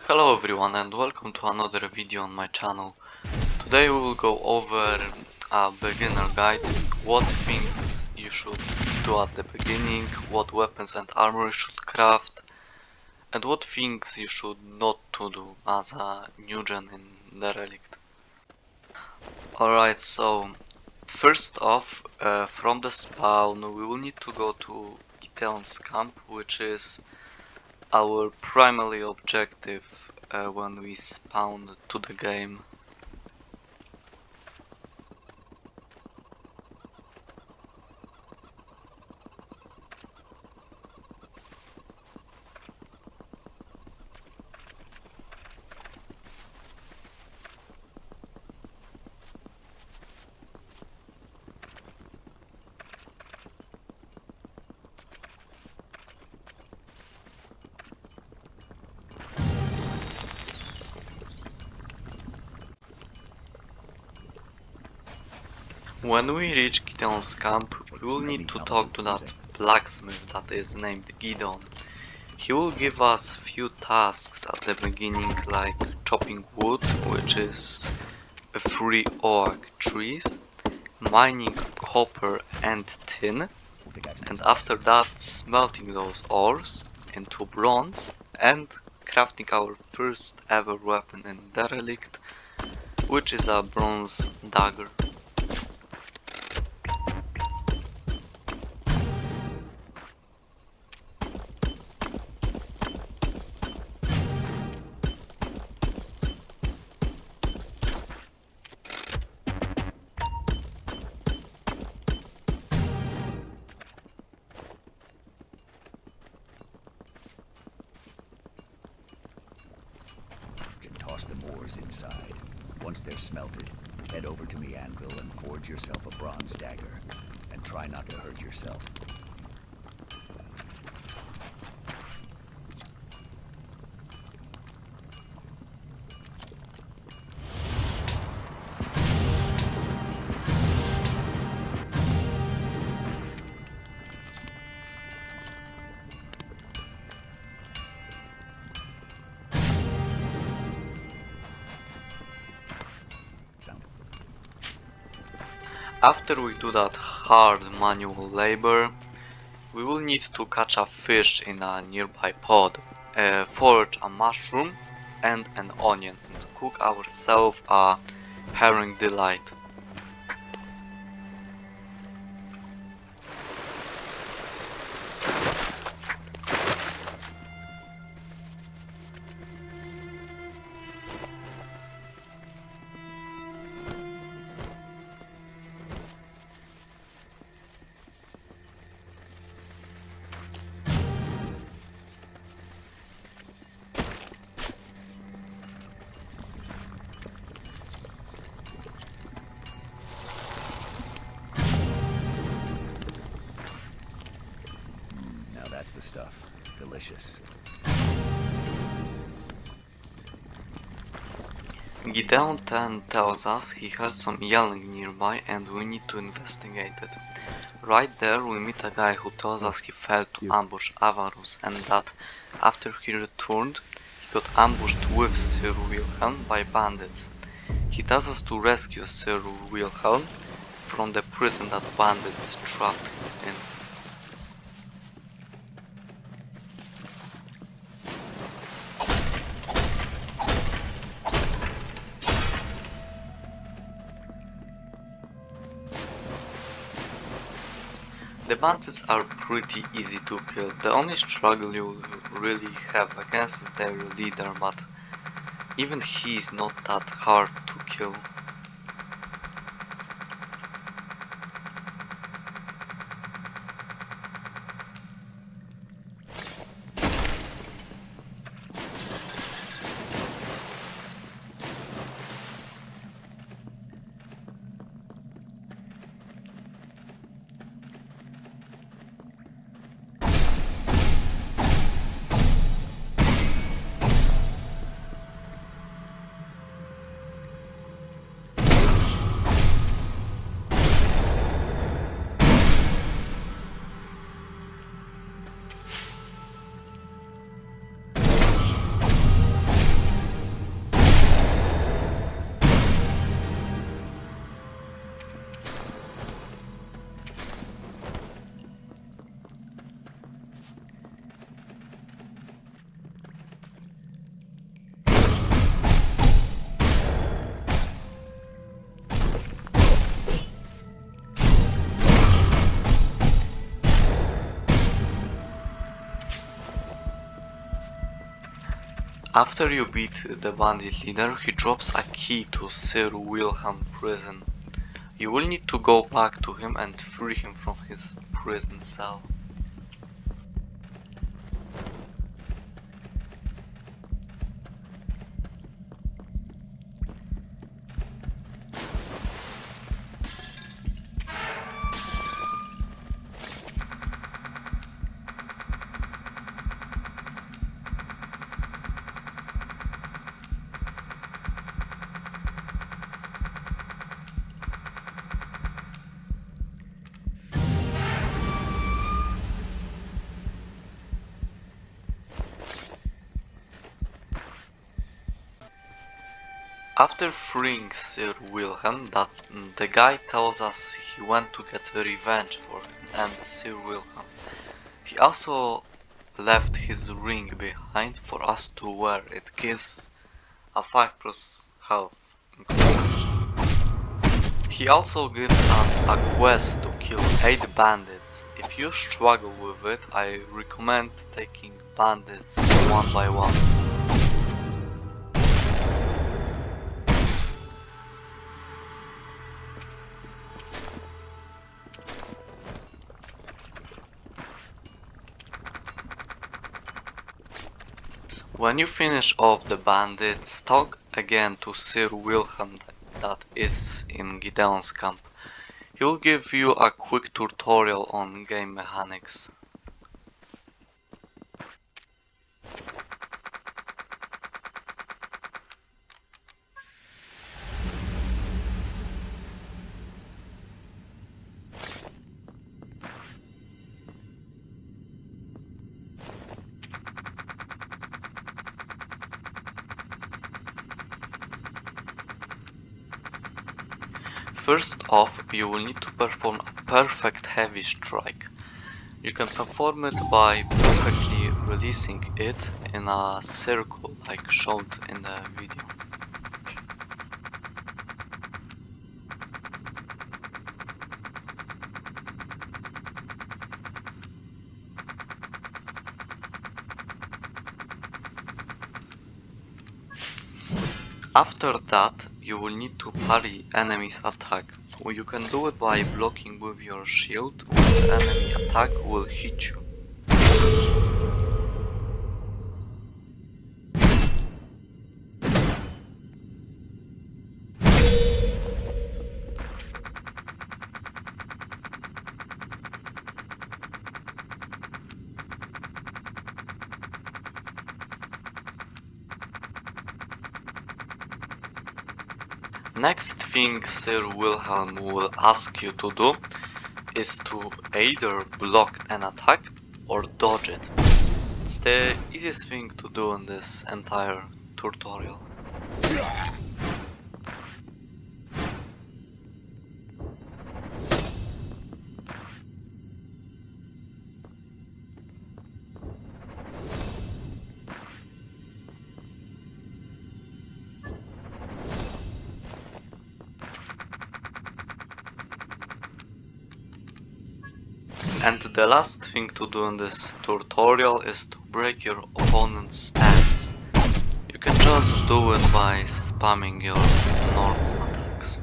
Hello everyone and welcome to another video on my channel. Today we will go over a beginner guide, what things you should do at the beginning, what weapons and armor you should craft, and what things you should not to do as a new gen in Derelict. Alright, so first off, from the spawn we will need to go to Gideons Camp, which is our primary objective when we spawn to the game. When we reach Gideon's camp, we will need to talk to that blacksmith that is named Gideon. He will give us few tasks at the beginning, like chopping wood, which is free oak trees, mining copper and tin, and after that smelting those ores into bronze and crafting our first ever weapon in Derelict, which is a bronze dagger. Toss the ores inside. Once they're smelted, head over to the anvil and forge yourself a bronze dagger. And try not to hurt yourself. After we do that hard manual labor, we will need to catch a fish in a nearby pond, forage a mushroom and an onion, and cook ourselves a herring delight. That's the stuff. Delicious. Gideon then tells us he heard some yelling nearby and we need to investigate it. Right there we meet a guy who tells us he failed to ambush Avarus and that after he returned he got ambushed with Sir Wilhelm by bandits. He tells us to rescue Sir Wilhelm from the prison that bandits trapped him in. The bandits are pretty easy to kill. The only struggle you really have against is their leader, but even he is not that hard to kill. After you beat the bandit leader, he drops a key to Sir Wilhelm prison. You will need to go back to him and free him from his prison cell. After freeing Sir Wilhelm, the guy tells us he went to get revenge for him and Sir Wilhelm. He also left his ring behind for us to wear. It gives a 5% health increase. He also gives us a quest to kill 8 bandits. If you struggle with it, I recommend taking bandits one by one. When you finish off the bandits, talk again to Sir Wilhelm that is in Gideons Camp. He will give you a quick tutorial on game mechanics. First off, you will need to perform a perfect heavy strike. You can perform it by perfectly releasing it in a circle like shown in the video. After that, you will need to parry enemy's attack. You can do it by blocking with your shield when the enemy attack will hit you. Next thing Sir Wilhelm will ask you to do is to either block an attack or dodge it. It's the easiest thing to do in this entire tutorial. And the last thing to do in this tutorial is to break your opponent's stance. You can just do it by spamming your normal attacks.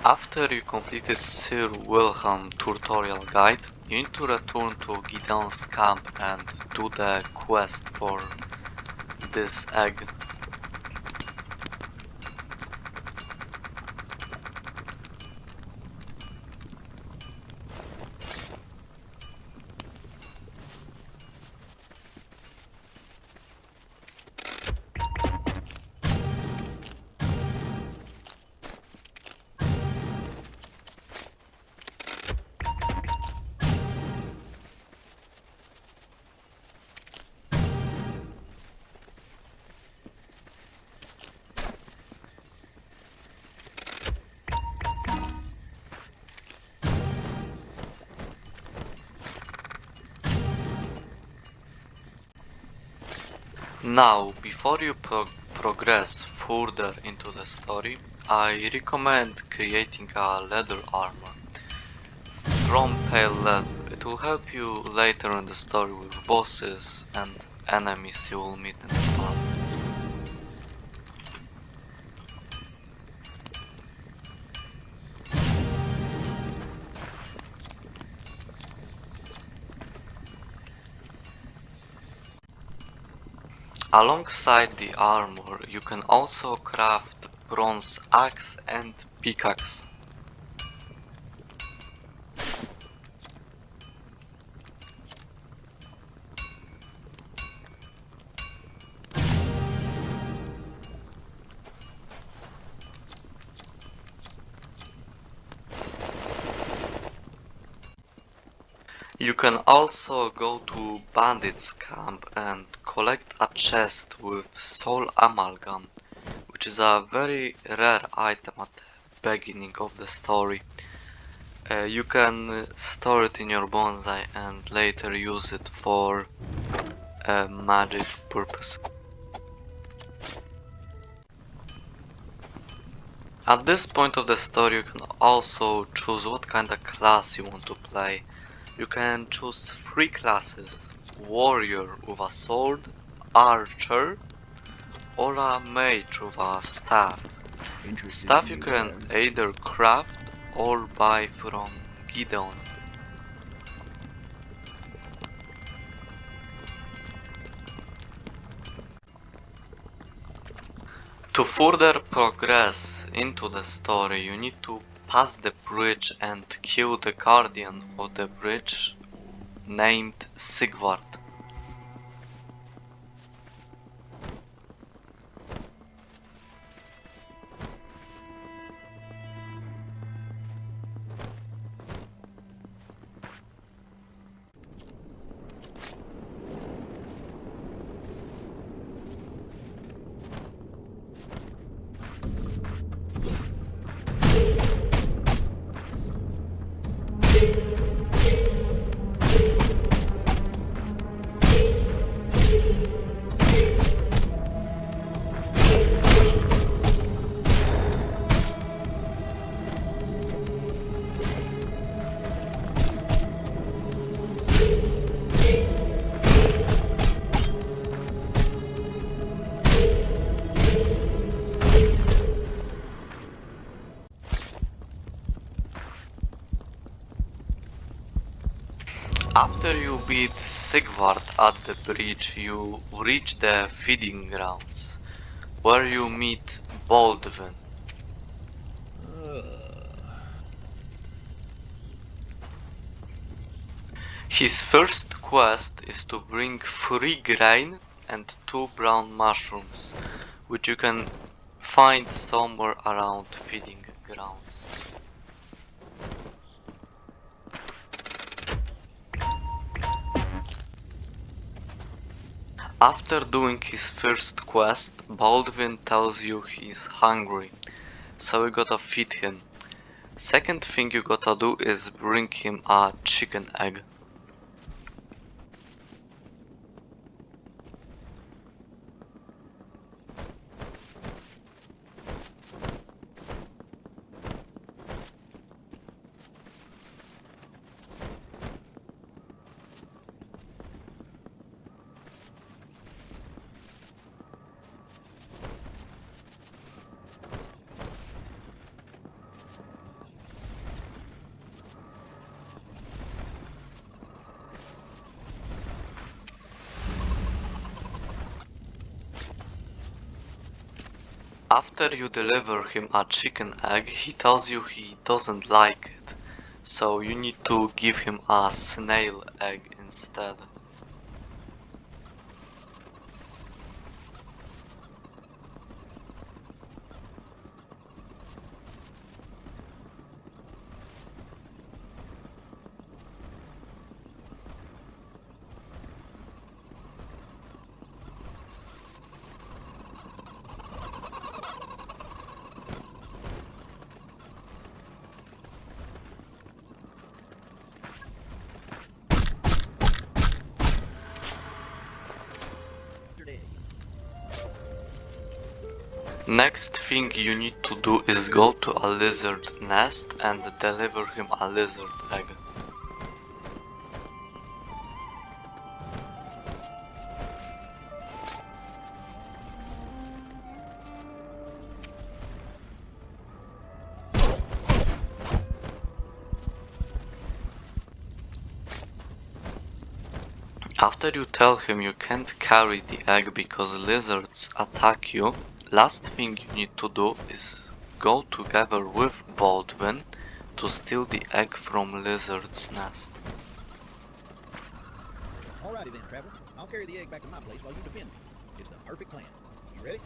After you completed Sir Wilhelm tutorial guide, you need to return to Gideons Camp and do the quest for this egg. Now, before you progress further into the story, I recommend creating a leather armor from pale leather. It will help you later in the story with bosses and enemies you will meet in the path. Alongside the armor, you can also craft bronze axe and pickaxe. You can also go to Bandits Camp and collect a chest with soul amalgam, which is a very rare item at the beginning of the story. You can store it in your bonsai and later use it for magic purpose. At this point of the story you can also choose what kind of class you want to play. You can choose 3 classes: warrior with a sword, archer, or a mage with a staff. Interested Staff in you new can wares? either craft or buy from Gideon. To further progress into the story, you need to pass the bridge and kill the guardian of the bridge named Sigvard. After you beat Sigvard at the bridge, you reach the feeding grounds, where you meet Baldwin. His first quest is to bring 3 grain and 2 brown mushrooms, which you can find somewhere around feeding grounds. After doing his first quest, Baldwin tells you he's hungry, so you gotta feed him. Second thing you gotta do is bring him a chicken egg. After you deliver him a chicken egg, he tells you he doesn't like it, so you need to give him a snail egg instead. Next thing you need to do is go to a lizard nest and deliver him a lizard egg. After you tell him you can't carry the egg because lizards attack you, last thing you need to do is go together with Baldwin to steal the egg from Lizard's nest. Alrighty then, Traveler. I'll carry the egg back to my place while you defend me. It's the perfect plan. You ready?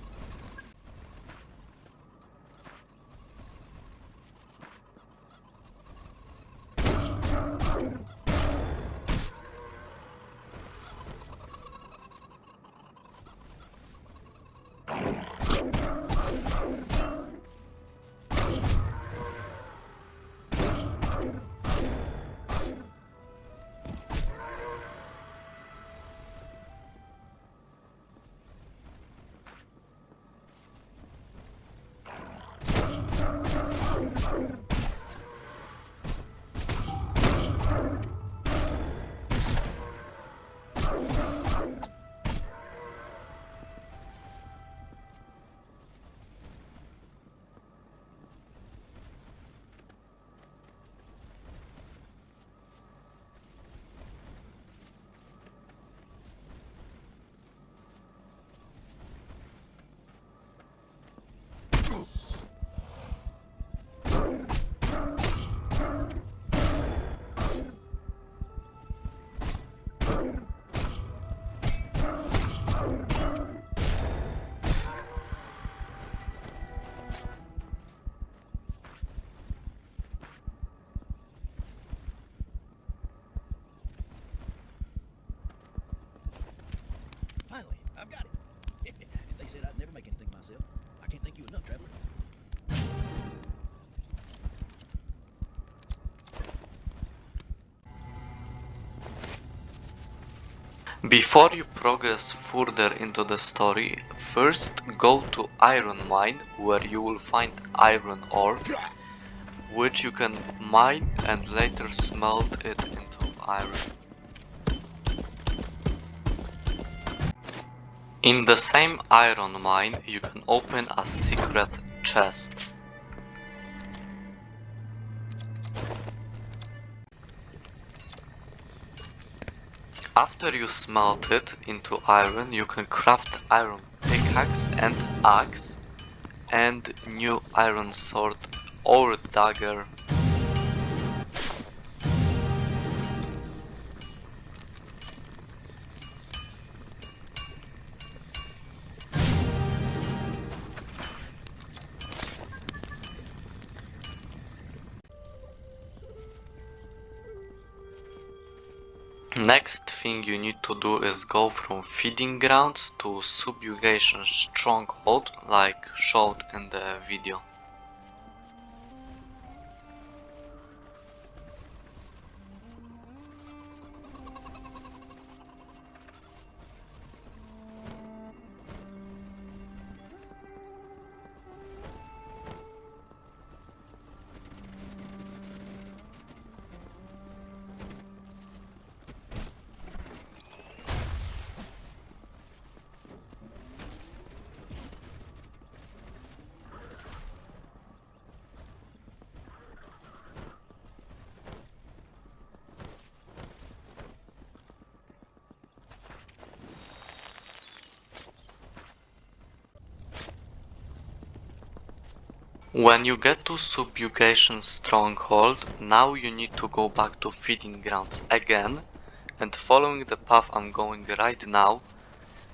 Finally, I've got it. They said I'd never make anything myself. I can't thank you enough, Traveler. Before you progress further into the story, first go to Iron Mine where you will find iron ore, which you can mine and later smelt it into iron. In the same iron mine you can open a secret chest. After you smelt it into iron, you can craft iron pickaxe and axe and new iron sword or dagger. Next thing you need to do is go from feeding grounds to Subjugation Stronghold like showed in the video. When you get to Subjugation Stronghold, now you need to go back to feeding grounds again, and following the path I'm going right now,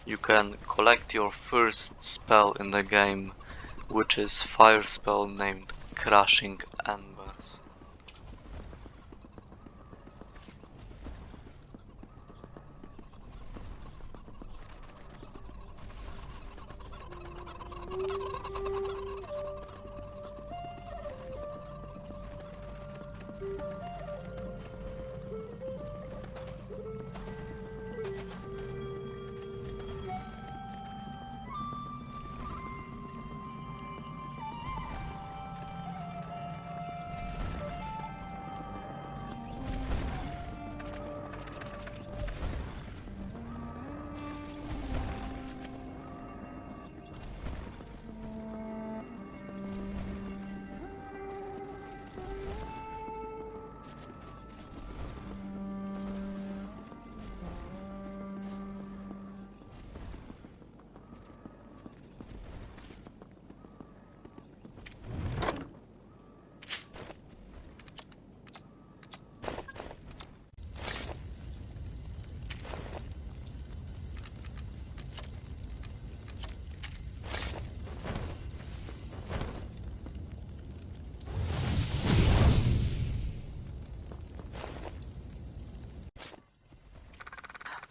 you can collect your first spell in the game, which is fire spell named Crushing Embers.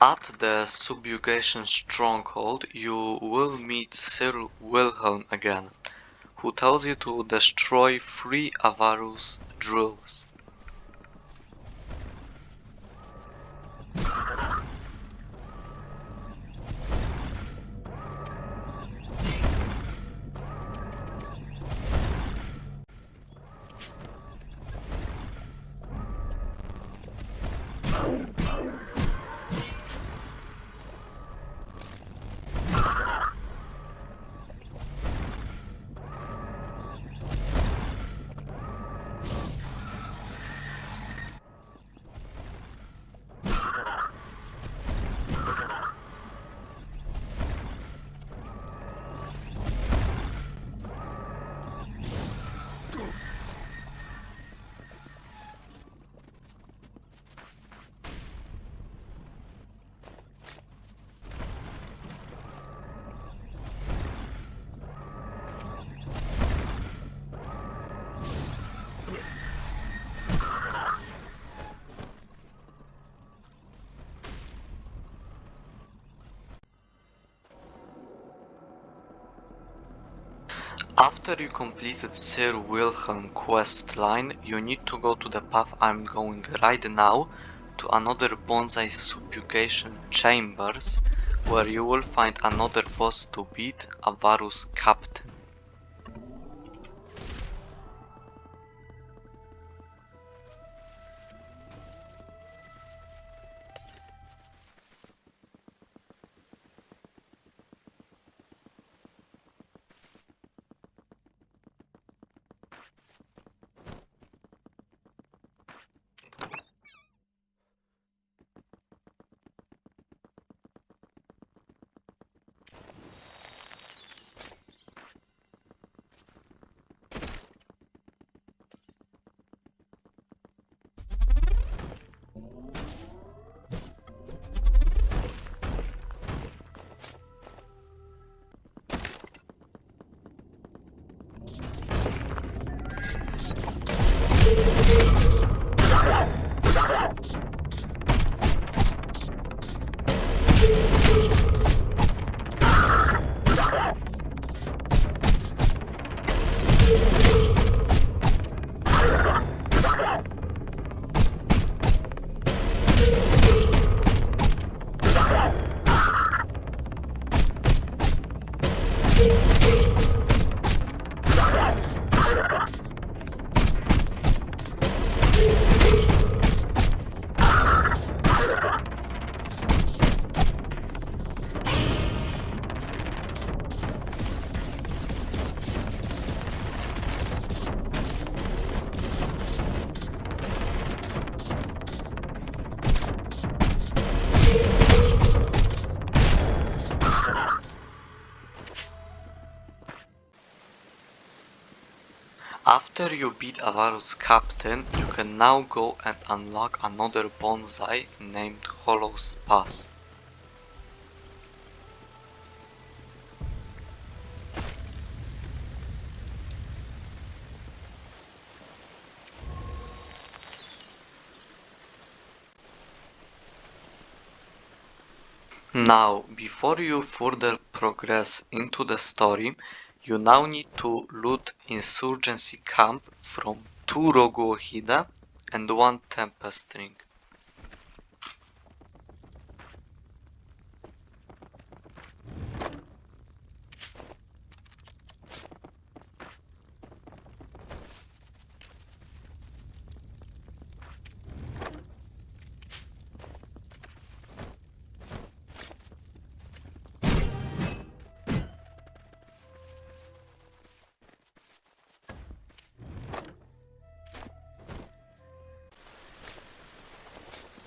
At the Subjugation Stronghold, you will meet Sir Wilhelm again, who tells you to destroy 3 Avarus drills. After you completed Sir Wilhelm quest line, you need to go to the path I'm going right now to another bonsai Subjugation Chambers, where you will find another boss to beat, Avarus Captain. After you beat Avarus Captain, you can now go and unlock another bonsai named Hollow's Pass. Now, before you further progress into the story, you now need to loot Insurgency Camp from 2 Rogu Ohida and 1 Tempest Ring.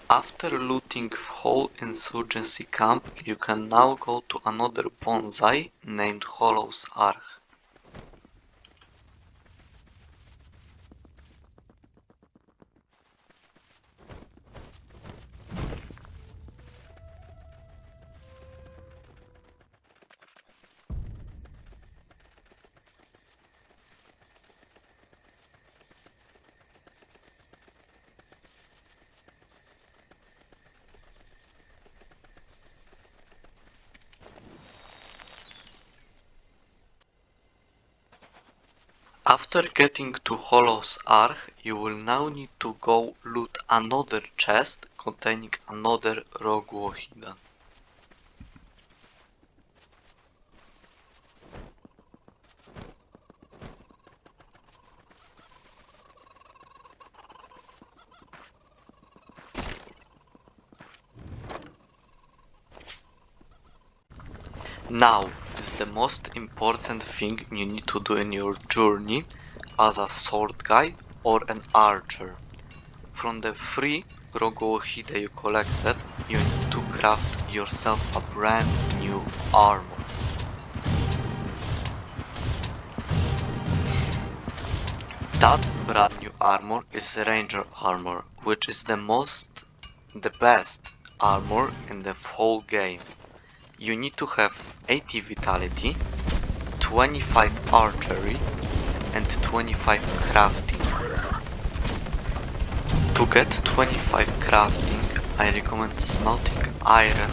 After looting whole Insurgency Camp, you can now go to another bonsai named Hollow's Arch. After getting to Hollow's Ark, you will now need to go loot another chest containing another rogue Wahida. Now is the most important thing you need to do in your journey as a sword guy or an archer. From the 3 rogue Wahida you collected, you need to craft yourself a brand new armor. That brand new armor is Ranger armor, which is the best armor in the whole game. You need to have 80 vitality, 25 archery, and 25 crafting. To get 25 crafting, I recommend smelting iron,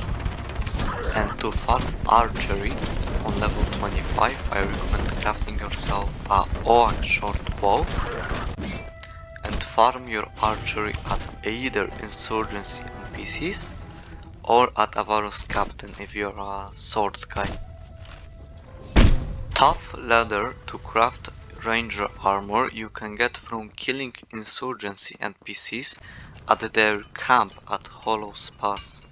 and to farm archery on level 25, I recommend crafting yourself a oak short bow and farm your archery at either Insurgency NPCs or at Avarus Captain if you're a sword guy. Tough leather to craft ranger armor you can get from killing Insurgency NPCs at their camp at Hollow's Pass.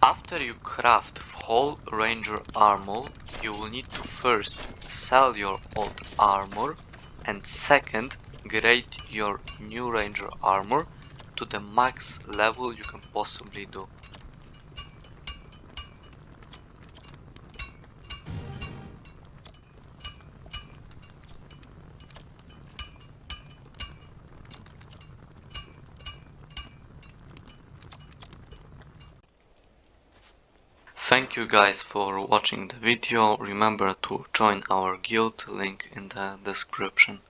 After you craft whole ranger armor, you will need to first sell your old armor and second grade your new ranger armor to the max level you can possibly do. Thank you guys for watching the video. Remember to join our guild, link in the description.